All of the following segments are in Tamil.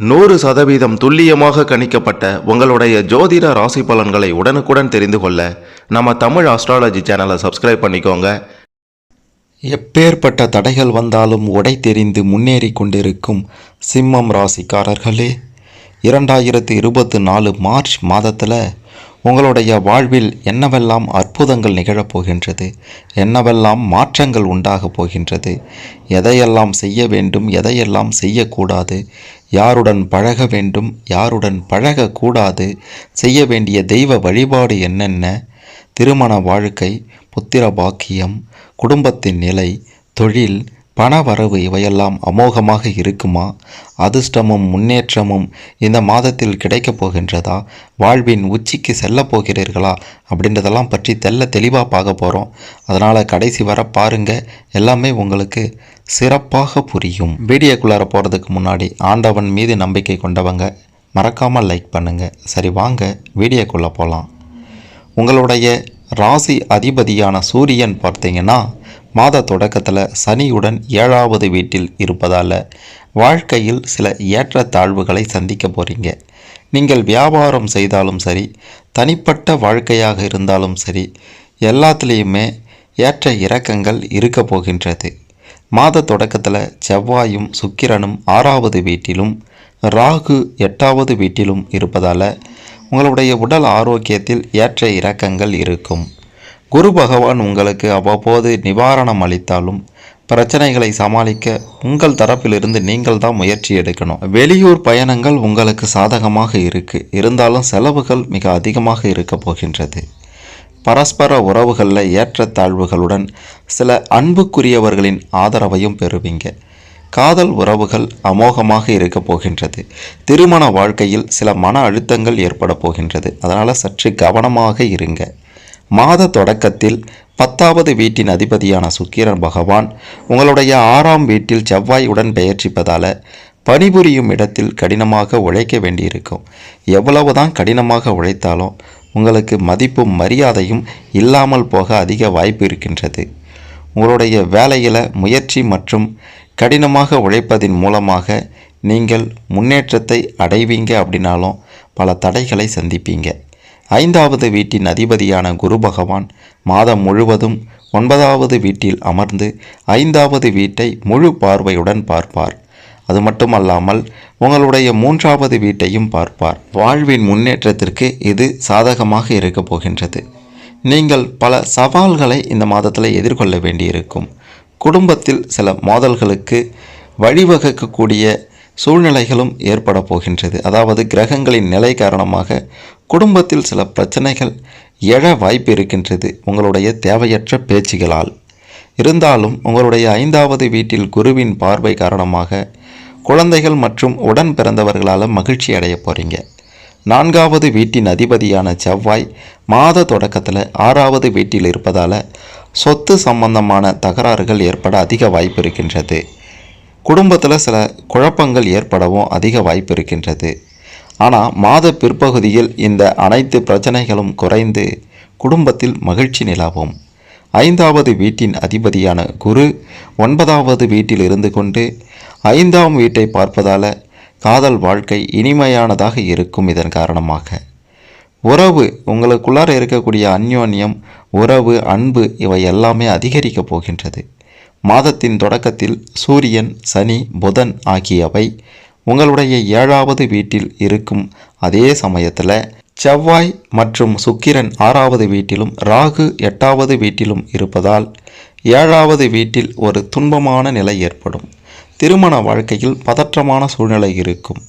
100% துல்லியமாக கணிக்கப்பட்ட உங்களுடைய ஜோதிட ராசி பலன்களை உடனுக்குடன் தெரிந்து கொள்ள நம்ம தமிழ் ஆஸ்ட்ராலஜி சேனலை சப்ஸ்கிரைப் பண்ணிக்கோங்க. எப்பேற்பட்ட தடைகள் வந்தாலும் உடை தெரிந்து முன்னேறி கொண்டிருக்கும் சிம்மம் ராசிக்காரர்களே, 2024 மார்ச் மாதத்தில் உங்களுடைய வாழ்வில் என்னவெல்லாம் அற்புதங்கள் நிகழப்போகின்றது, என்னவெல்லாம் மாற்றங்கள் உண்டாகப் போகின்றது, எதையெல்லாம் செய்ய வேண்டும், எதையெல்லாம் செய்யக்கூடாது, யாருடன் பழக வேண்டும், யாருடன் பழகக்கூடாது, செய்ய வேண்டிய தெய்வ வழிபாடு என்னென்ன, திருமண வாழ்க்கை, புத்திர பாக்கியம், குடும்பத்தின் நிலை, தொழில், பண வரவு இவையெல்லாம் அமோகமாக இருக்குமா, அதிர்ஷ்டமும் முன்னேற்றமும் இந்த மாதத்தில் கிடைக்கப் போகின்றதா, வாழ்வின் உச்சிக்கு செல்ல போகிறீர்களா அப்படின்றதெல்லாம் பற்றி தெளிவாக பார்க்க போகிறோம். அதனால் கடைசி வர பாருங்கள், எல்லாமே உங்களுக்கு சிறப்பாக புரியும். வீடியோக்குள்ளார போகிறதுக்கு முன்னாடி ஆண்டவன் மீது நம்பிக்கை கொண்டவங்க மறக்காமல் லைக் பண்ணுங்கள். சரி, வாங்க வீடியோக்குள்ளே போகலாம். உங்களுடைய ராசி அதிபதியான சூரியன் பார்த்தீங்கன்னா மாத தொடக்கத்தில் சனியுடன் 7வது வீட்டில் இருப்பதால் வாழ்க்கையில் சில ஏற்றத்தாழ்வுகளை சந்திக்க போகிறீங்க. நீங்கள் வியாபாரம் செய்தாலும் சரி, தனிப்பட்ட வாழ்க்கையாக இருந்தாலும் சரி, எல்லாத்துலேயுமே ஏற்ற இறக்கங்கள் இருக்க போகின்றது. மாத தொடக்கத்தில் செவ்வாயும் சுக்கிரனும் 6வது வீட்டிலும் ராகு 8வது வீட்டிலும் இருப்பதால் உங்களுடைய உடல் ஆரோக்கியத்தில் ஏற்ற இறக்கங்கள் இருக்கும். குரு பகவான் உங்களுக்கு அவ்வப்போது நிவாரணம் அளித்தாலும் பிரச்சனைகளை சமாளிக்க உங்கள் தரப்பிலிருந்து நீங்கள் தான் முயற்சி எடுக்கணும். வெளியூர் பயணங்கள் உங்களுக்கு சாதகமாக இருந்தாலும் செலவுகள் மிக அதிகமாக இருக்க போகின்றது. பரஸ்பர உறவுகளில் ஏற்றத்தாழ்வுகளுடன் சில அன்புக்குரியவர்களின் ஆதரவையும் பெறுவீங்க. காதல் உறவுகள் அமோகமாக இருக்க போகின்றது. திருமண வாழ்க்கையில் சில மன அழுத்தங்கள் ஏற்பட போகின்றது. அதனால் சற்று கவனமாக இருங்க. மாத தொடக்கத்தில் 10வது வீட்டின் அதிபதியான சுக்கிரன் பகவான் உங்களுடைய 6ஆம் வீட்டில் செவ்வாயுடன் பெயர்ச்சிப்பதால் பணிபுரியும் இடத்தில் கடினமாக உழைக்க வேண்டியிருக்கும். எவ்வளவுதான் கடினமாக உழைத்தாலும் உங்களுக்கு மதிப்பும் மரியாதையும் இல்லாமல் போக அதிக வாய்ப்பு இருக்கின்றது. உங்களுடைய வேலையில் முயற்சி மற்றும் கடினமாக உழைப்பதின் மூலமாக நீங்கள் முன்னேற்றத்தை அடைவீங்க. அப்படின்னாலும் பல தடைகளை சந்திப்பீங்க. 5வது வீட்டின் அதிபதியான குரு பகவான் மாதம் முழுவதும் 9வது வீட்டில் அமர்ந்து 5வது வீட்டை முழு பார்வையுடன் பார்ப்பார். அது மட்டுமல்லாமல் உங்களுடைய 3வது வீட்டையும் பார்ப்பார். வாழ்வின் முன்னேற்றத்திற்கு இது சாதகமாக இருக்க போகின்றது. நீங்கள் பல சவால்களை இந்த மாதத்தில் எதிர்கொள்ள வேண்டியிருக்கும். குடும்பத்தில் சில மோதல்களுக்கு வழிவகுக்கக்கூடிய சூழ்நிலைகளும் ஏற்பட போகின்றது. அதாவது கிரகங்களின் நிலை காரணமாக குடும்பத்தில் சில பிரச்சனைகள் எழ வாய்ப்பு இருக்கின்றது உங்களுடைய தேவையற்ற பேச்சுகளால். இருந்தாலும் உங்களுடைய 5வது வீட்டில் குருவின் பார்வை காரணமாக குழந்தைகள் மற்றும் உடன் பிறந்தவர்களால் மகிழ்ச்சி அடைய போகிறீங்க. 4வது வீட்டின் அதிபதியான செவ்வாய் மாத தொடக்கத்தில் 6வது வீட்டில் இருப்பதால் சொத்து சம்பந்தமான தகராறுகள் ஏற்பட அதிக வாய்ப்பு இருக்கின்றது. குடும்பத்தில் சில குழப்பங்கள் ஏற்படவும் அதிக வாய்ப்பு இருக்கின்றது. ஆனால் மாத பிற்பகுதியில் இந்த அனைத்து பிரச்சனைகளும் குறைந்து குடும்பத்தில் மகிழ்ச்சி நிலவும். 5வது வீட்டின் அதிபதியான குரு 9வது வீட்டில் இருந்து கொண்டு 5ஆம் வீட்டை பார்ப்பதால் காதல் வாழ்க்கை இனிமையானதாக இருக்கும். இதன் காரணமாக உறவு, உங்களுக்குள்ளார இருக்கக்கூடிய அந்யோன்யம், உறவு, அன்பு இவை எல்லாமே அதிகரிக்க போகின்றது. மாதத்தின் தொடக்கத்தில் சூரியன், சனி, புதன் ஆகியவை உங்களுடைய 7வது வீட்டில் இருக்கும். அதே சமயத்தில் செவ்வாய் மற்றும் சுக்கிரன் 6வது வீட்டிலும் ராகு 8வது வீட்டிலும் இருப்பதால் 7வது வீட்டில் ஒரு துன்பமான நிலை ஏற்படும். திருமண வாழ்க்கையில் பதற்றமான சூழ்நிலை இருக்கும்.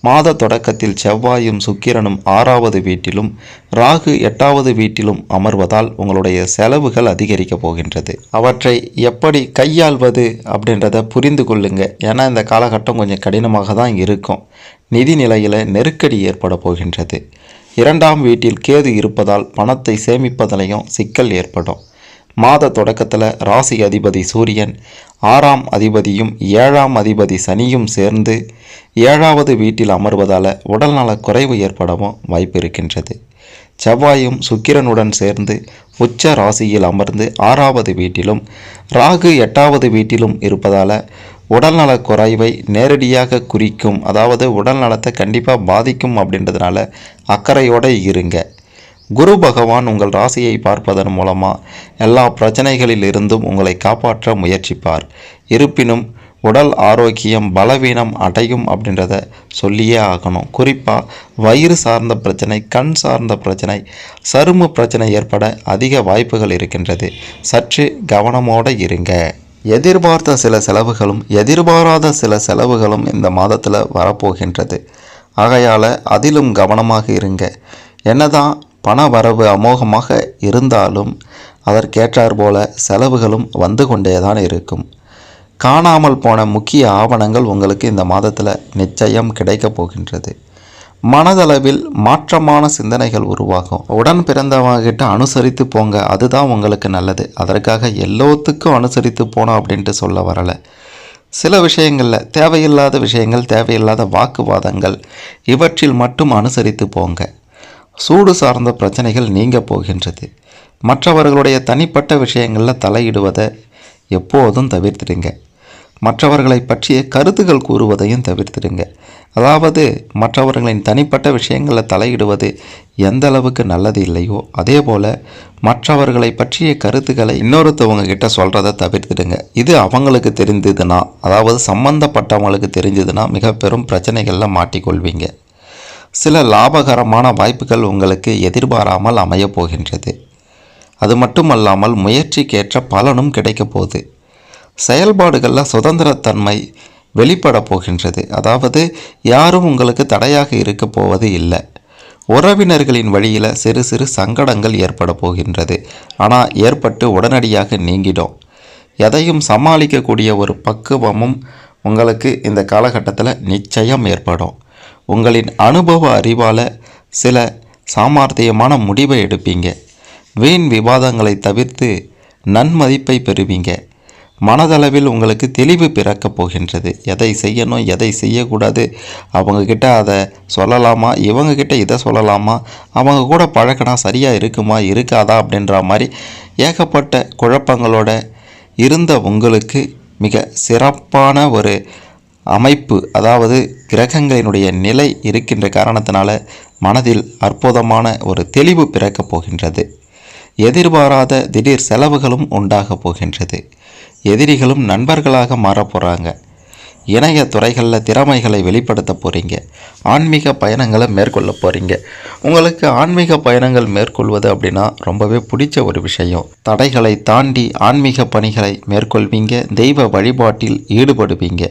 மாத தொடக்கத்தில் செவ்வாயும் சுக்கிரனும் 6வது வீட்டிலும் ராகு 8வது வீட்டிலும் அமர்வதால் உங்களுடைய செலவுகள் அதிகரிக்க போகின்றது. அவற்றை எப்படி கையாள்வது அப்படின்றத புரிந்து கொள்ளுங்க. ஏன்னா இந்த காலகட்டம் கொஞ்சம் கடினமாக தான் இருக்கும். நிதி நிலையில் நெருக்கடி ஏற்பட போகின்றது. 2ஆம் வீட்டில் கேது இருப்பதால் பணத்தை சேமிப்பதிலையும் சிக்கல் ஏற்படும். மாத தொடக்கத்தில் ராசி அதிபதி சூரியன், 6ஆம் அதிபதியும் 7ஆம் அதிபதி சனியும் சேர்ந்து 7வது வீட்டில் அமர்வதால் உடல்நல குறைவு ஏற்படவும் வாய்ப்பு இருக்கின்றது. செவ்வாயும் சுக்கிரனுடன் சேர்ந்து உச்ச ராசியில் அமர்ந்து 6வது வீட்டிலும் ராகு 8வது வீட்டிலும் இருப்பதால் உடல்நலக் குறைவை நேரடியாக குறிக்கும், அதாவது உடல் நலத்தை கண்டிப்பாக பாதிக்கும். அப்படின்றதுனால அக்கறையோடு இருங்க. குரு பகவான் உங்கள் ராசியை பார்ப்பதன் மூலமாக எல்லா பிரச்சனைகளில் இருந்தும் உங்களை காப்பாற்ற முயற்சிப்பார். இருப்பினும் உடல் ஆரோக்கியம் பலவீனம் அடையும் அப்படின்றத சொல்லியே ஆகணும். குறிப்பாக வயிறு சார்ந்த பிரச்சனை, கண் சார்ந்த பிரச்சனை, சரும பிரச்சனை ஏற்பட அதிக வாய்ப்புகள் இருக்கின்றது. சற்று கவனமோடு இருங்க. எதிர்பார்த்த சில செலவுகளும் எதிர்பாராத சில செலவுகளும் இந்த மாதத்தில் வரப்போகின்றது. ஆகையால் அதிலும் கவனமாக இருங்க. என்னதான் பண வரவு அமோகமாக இருந்தாலும் அதற்கேற்றார் போல செலவுகளும் வந்து கொண்டே தான் இருக்கும். காணாமல் போன முக்கிய ஆவணங்கள் உங்களுக்கு இந்த மாதத்தில் நிச்சயம் கிடைக்கப் போகின்றது. மனதளவில் மாற்றமான சிந்தனைகள் உருவாகும். உடன் பிறந்தவங்ககிட்ட அனுசரித்து போங்க, அதுதான் உங்களுக்கு நல்லது. அதற்காக எல்லோத்துக்கும் அனுசரித்து போனோம் அப்படின்ட்டு சொல்ல வரலை. சில விஷயங்களில் தேவையில்லாத விஷயங்கள், தேவையில்லாத வாக்குவாதங்கள், இவற்றில் மட்டும் அனுசரித்து போங்க. சூடு சார்ந்த பிரச்சனைகள் நீங்க போகின்றது. மற்றவர்களுடைய தனிப்பட்ட விஷயங்களில் தலையிடுவதை எப்போதும் தவிர்த்திடுங்க. மற்றவர்களை பற்றிய கருத்துக்கள் கூறுவதையும் தவிர்த்திடுங்க. அதாவது மற்றவர்களின் தனிப்பட்ட விஷயங்களில் தலையிடுவது எந்த அளவுக்கு நல்லது இல்லையோ அதே போல் மற்றவர்களை பற்றிய கருத்துக்களை இன்னொருத்தவங்க கிட்ட சொல்கிறத தவிர்த்திடுங்க. இது அவங்களுக்கு தெரிஞ்சதுன்னா, அதாவது சம்பந்தப்பட்டவங்களுக்கு தெரிஞ்சதுன்னா மிக பெரும் பிரச்சனைகளில் மாட்டிக்கொள்வீங்க. சில லாபகரமான வாய்ப்புகள் உங்களுக்கு எதிர்பாராமல் அமையப் போகின்றது. அது மட்டுமல்லாமல் முயற்சிக்கேற்ற பலனும் கிடைக்க போகுது. செயல்பாடுகளில் சுதந்திரத்தன்மை வெளிப்பட போகின்றது. அதாவது யாரும் உங்களுக்கு தடையாக இருக்க போவது இல்லை. உறவினர்களின் வழியில் சிறு சிறு சங்கடங்கள் ஏற்பட போகின்றது. ஆனால் ஏற்பட்டு உடனடியாக நீங்கிடும். எதையும் சமாளிக்கக்கூடிய ஒரு பக்குவமும் உங்களுக்கு இந்த காலகட்டத்தில் நிச்சயம் ஏற்படும். உங்களின் அனுபவ அறிவால் சில சாமர்த்தியமான முடிவை எடுப்பீங்க. வீண் விவாதங்களை தவிர்த்து நன்மதிப்பை பெறுவீங்க. மனதளவில் உங்களுக்கு தெளிவு பிறக்கப் போகின்றது. எதை செய்யணும், எதை செய்யக்கூடாது, அவங்கக்கிட்ட அதை சொல்லலாமா, இவங்கக்கிட்ட இதை சொல்லலாமா, அவங்க கூட பழக்கினா சரியாக இருக்குமா இருக்காதா அப்படின்ற மாதிரி ஏகப்பட்ட குழப்பங்களோட இருந்த உங்களுக்கு மிக சிறப்பான ஒரு அமைப்பு, அதாவது கிரகங்களினுடைய நிலை இருக்கின்ற காரணத்தினால மனதில் அற்புதமான ஒரு தெளிவு பிறக்கப் போகின்றது. எதிர்பாராத திடீர் செலவுகளும் உண்டாக போகின்றது. எதிரிகளும் நண்பர்களாக மாறப் போகிறாங்க. இணைய துறைகளில் திறமைகளை வெளிப்படுத்த போகிறீங்க. ஆன்மீக பயணங்களை மேற்கொள்ள போகிறீங்க. உங்களுக்கு ஆன்மீக பயணங்கள் மேற்கொள்வது அப்படின்னா ரொம்பவே பிடிச்ச ஒரு விஷயம். தடைகளை தாண்டி ஆன்மீக பணிகளை மேற்கொள்வீங்க. தெய்வ வழிபாட்டில் ஈடுபடுவீங்க.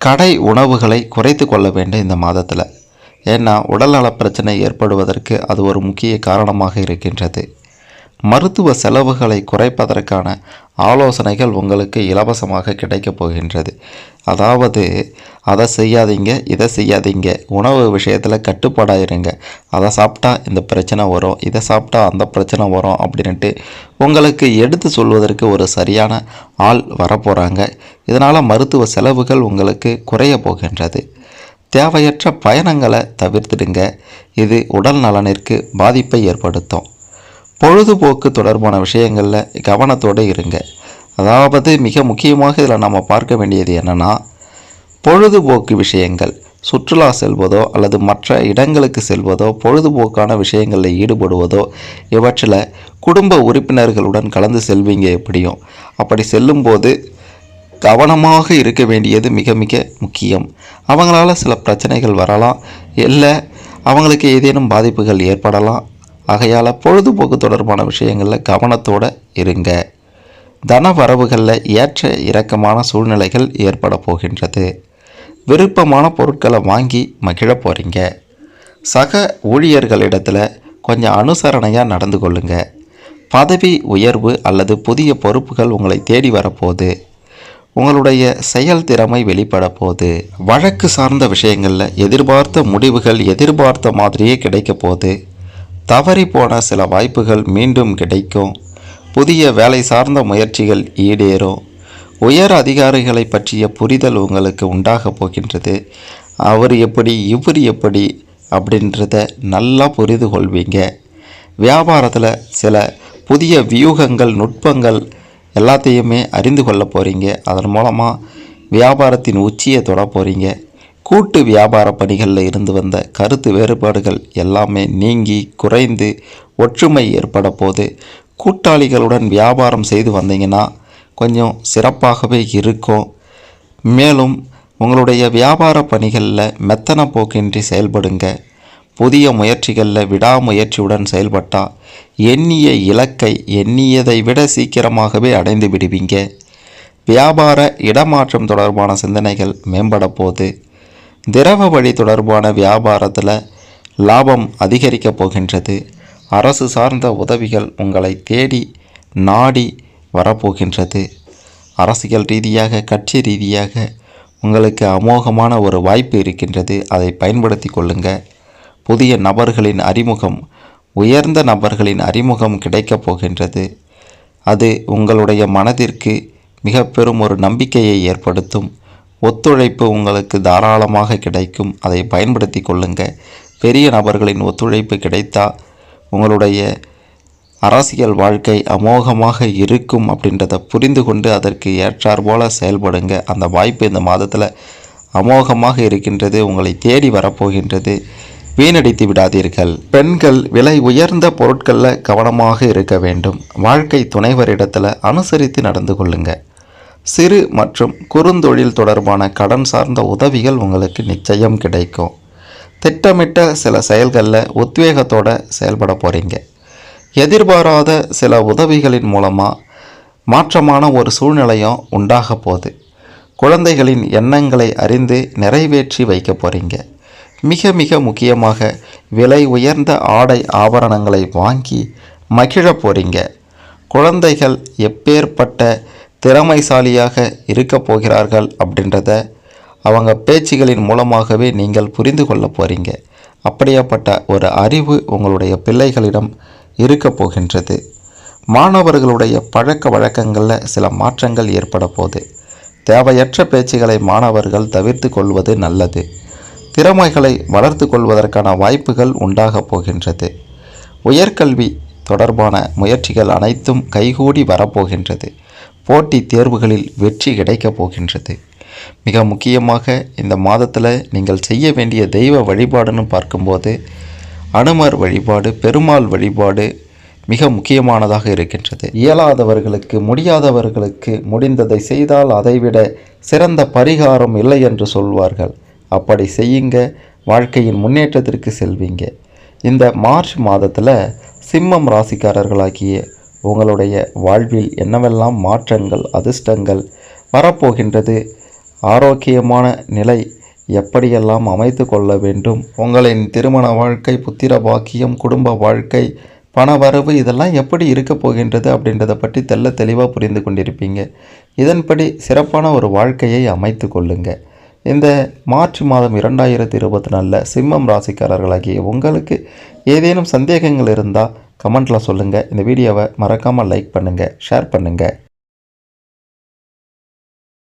கடை உணவுகளை குறைத்து கொள்ள வேண்டும் இந்த மாதத்தில். ஏன்னா உடல்நல பிரச்சனை ஏற்படுவதற்கு அது ஒரு முக்கிய காரணமாக இருக்கின்றது. மருத்துவ செலவுகளை குறைப்பதற்கான ஆலோசனைகள் உங்களுக்கு இலவசமாக கிடைக்கப் போகின்றது. அதாவது அதை செய்யாதீங்க, இதை செய்யாதீங்க, உணவு விஷயத்தில் கட்டுப்பாடாக இருங்க, அதை சாப்பிட்டா இந்த பிரச்சனை வரும், இதை சாப்பிட்டா அந்த பிரச்சனை வரும் அப்படின்ட்டு உங்களுக்கு எடுத்து சொல்வதற்கு ஒரு சரியான ஆள் வரப்போகிறாங்க. இதனால் மருத்துவ செலவுகள் உங்களுக்கு குறைய போகின்றது. தேவையற்ற பயணங்களை தவிர்த்திடுங்க. இது உடல் நலனிற்கு பாதிப்பை ஏற்படுத்தும். பொழுதுபோக்கு தொடர்பான விஷயங்களில் கவனத்தோடு இருங்க. அதாவது மிக முக்கியமாக இதில் நம்ம பார்க்க வேண்டியது என்னென்னா, பொழுதுபோக்கு விஷயங்கள், சுற்றுலா செல்வதோ அல்லது மற்ற இடங்களுக்கு செல்வதோ, பொழுதுபோக்கான விஷயங்களில் ஈடுபடுவதோ, இவற்றில் குடும்ப உறுப்பினர்களுடன் கலந்து செல்வீங்க. எப்படியும் அப்படி செல்லும்போது கவனமாக இருக்க வேண்டியது மிக மிக முக்கியம். அவங்களால சில பிரச்சனைகள் வரலாம், இல்லை அவங்களுக்கு ஏதேனும் பாதிப்புகள் ஏற்படலாம். ஆகையால் பொழுதுபோக்கு தொடர்பான விஷயங்களில் கவனத்தோடு இருங்க. தன வரவுகளில் ஏற்ற இறக்கமான சூழ்நிலைகள் ஏற்பட போகின்றது. விருப்பமான பொருட்களை வாங்கி மகிழ போகிறீங்க. சக ஊழியர்களிடத்தில் கொஞ்சம் அனுசரணையாக நடந்து கொள்ளுங்க. பதவி உயர்வு அல்லது புதிய பொறுப்புகள் உங்களை தேடி வரப்போகுது. உங்களுடைய செயல்திறமை வெளிப்பட போகுது. வழக்கு சார்ந்த விஷயங்களில் எதிர்பார்த்த முடிவுகள் எதிர்பார்த்த மாதிரியே கிடைக்க போகுது. தவறி போன சில வாய்ப்புகள் மீண்டும் கிடைக்கும். புதிய வேலை சார்ந்த முயற்சிகள் ஈடேறும். உயர் அதிகாரிகளை பற்றிய புரிதல் உங்களுக்கு உண்டாக போகின்றது. அவர் எப்படி இவர் எப்படி அப்படின்றத நல்லா புரிந்து கொள்வீங்க. வியாபாரத்தில் சில புதிய வியூகங்கள் நுட்பங்கள் எல்லாத்தையுமே அறிந்து கொள்ள போகிறீங்க. அதன் மூலமாக வியாபாரத்தின் உச்சியை தொட போகிறீங்க. கூட்டு வியாபார பணிகளில் இருந்து வந்த கருத்து வேறுபாடுகள் எல்லாமே நீங்கி குறைந்து ஒற்றுமை ஏற்பட போது கூட்டாளிகளுடன் வியாபாரம் செய்து வந்தீங்கன்னா கொஞ்சம் சிறப்பாகவே இருக்கும். மேலும் உங்களுடைய வியாபார பணிகளில் மெத்தன போக்கின்றி செயல்படுங்க. புதிய முயற்சிகளில் விடாமுயற்சியுடன் செயல்பட்டால் எண்ணிய இலக்கை எண்ணியதை விட சீக்கிரமாகவே அடைந்து விடுவீங்க. வியாபார இடமாற்றம் தொடர்பான சிந்தனைகள் மேம்பட போது திரவ வழி தொடர்பான வியாபாரத்தில் லாபம் அதிகரிக்கப் போகின்றது. அரசு சார்ந்த உதவிகள் உங்களை தேடி நாடி வரப்போகின்றது. அரசியல் ரீதியாக கட்சி ரீதியாக உங்களுக்கு அமோகமான ஒரு வாய்ப்பு இருக்கின்றது. அதை பயன்படுத்தி கொள்ளுங்க. புதிய நபர்களின் அறிமுகம், உயர்ந்த நபர்களின் அறிமுகம் கிடைக்கப் போகின்றது. அது உங்களுடைய மனதிற்கு மிக பெரும் ஒரு நம்பிக்கையை ஏற்படுத்தும். ஒத்துழைப்பு உங்களுக்கு தாராளமாக கிடைக்கும். அதை பயன்படுத்தி கொள்ளுங்க. பெரிய நபர்களின் ஒத்துழைப்பு கிடைத்தா உங்களுடைய அரசியல் வாழ்க்கை அமோகமாக இருக்கும் அப்படின்றத புரிந்து கொண்டு அதற்கு ஏற்றார் போல செயல்படுங்க. அந்த வாய்ப்பு இந்த மாதத்தில் அமோகமாக இருக்கின்றது. உங்களை தேடி வரப்போகின்றது. வீணடித்து விடாதீர்கள். பெண்கள் விலை உயர்ந்த பொருட்களில் கவனமாக இருக்க வேண்டும். வாழ்க்கை துணைவரிடத்தில் அனுசரித்து நடந்து கொள்ளுங்க. சிறு மற்றும் குறுந்தொழில் தொடர்பான கடன் சார்ந்த உதவிகள் உங்களுக்கு நிச்சயம் கிடைக்கும். திட்டமிட்ட சில செயல்களில் உத்வேகத்தோடு செயல்பட போகிறீங்க. எதிர்பாராத சில உதவிகளின் மூலமாக மாற்றமான ஒரு சூழ்நிலையும் உண்டாக போகுது. குழந்தைகளின் எண்ணங்களை அறிந்து நிறைவேற்றி வைக்க போகிறீங்க. மிக மிக முக்கியமாக விலை உயர்ந்த ஆடை ஆபரணங்களை வாங்கி மகிழ போகிறீங்க. குழந்தைகள் எப்பேற்பட்ட திறமைசாலியாக இருக்க போகிறார்கள் அப்படின்றத அவங்க பேச்சுகளின் மூலமாகவே நீங்கள் புரிந்து கொள்ள போகிறீங்க. அப்படியாப்பட்ட ஒரு அறிவு உங்களுடைய பிள்ளைகளிடம் இருக்க போகின்றது. மாணவர்களுடைய பழக்க வழக்கங்களில் சில மாற்றங்கள் ஏற்பட போகுது. தேவையற்ற பேச்சுகளை மாணவர்கள் தவிர்த்து கொள்வது நல்லது. திறமைகளை வளர்த்து கொள்வதற்கான வாய்ப்புகள் உண்டாக போகின்றது. உயர்கல்வி தொடர்பான முயற்சிகள் அனைத்தும் கைகூடி வரப்போகின்றது. போட்டித் தேர்வுகளில் வெற்றி கிடைக்கப் போகின்றது. மிக முக்கியமாக இந்த மாதத்தில் நீங்கள் செய்ய வேண்டிய தெய்வ வழிபாடுன்னு பார்க்கும்போது அனுமர் வழிபாடு, பெருமாள் வழிபாடு மிக முக்கியமானதாக இருக்கின்றது. இயலாதவர்களுக்கு, முடியாதவர்களுக்கு முடிந்ததை செய்தால் அதைவிட சிறந்த பரிகாரம் இல்லை என்று சொல்வார்கள். அப்படி செய்யுங்க. வாழ்க்கையின் முன்னேற்றத்திற்கு செல்வீங்க. இந்த மார்ச் மாதத்தில் சிம்மம் ராசிக்காரர்களாகிய உங்களுடைய வாழ்வில் என்னவெல்லாம் மாற்றங்கள், அதிர்ஷ்டங்கள் வரப்போகின்றது, ஆரோக்கியமான நிலை எப்படியெல்லாம் அமைத்து கொள்ள வேண்டும், உங்களின் திருமண வாழ்க்கை, புத்திர பாக்கியம், குடும்ப வாழ்க்கை, பணவரவு இதெல்லாம் எப்படி இருக்க போகின்றது அப்படின்றத பற்றி தெள்ள தெளிவாக புரிந்து கொண்டிருப்பீங்க. இதன்படி சிறப்பான ஒரு வாழ்க்கையை அமைத்து கொள்ளுங்க. இந்த மார்ச் மாதம் 2024 சிம்மம் ராசிக்காரர்களாகிய உங்களுக்கு ஏதேனும் சந்தேகங்கள் இருந்தால் கமெண்ட்டில் சொல்லுங்கள். இந்த வீடியோவை மறக்காமல் லைக் பண்ணுங்கள், ஷேர் பண்ணுங்கள்.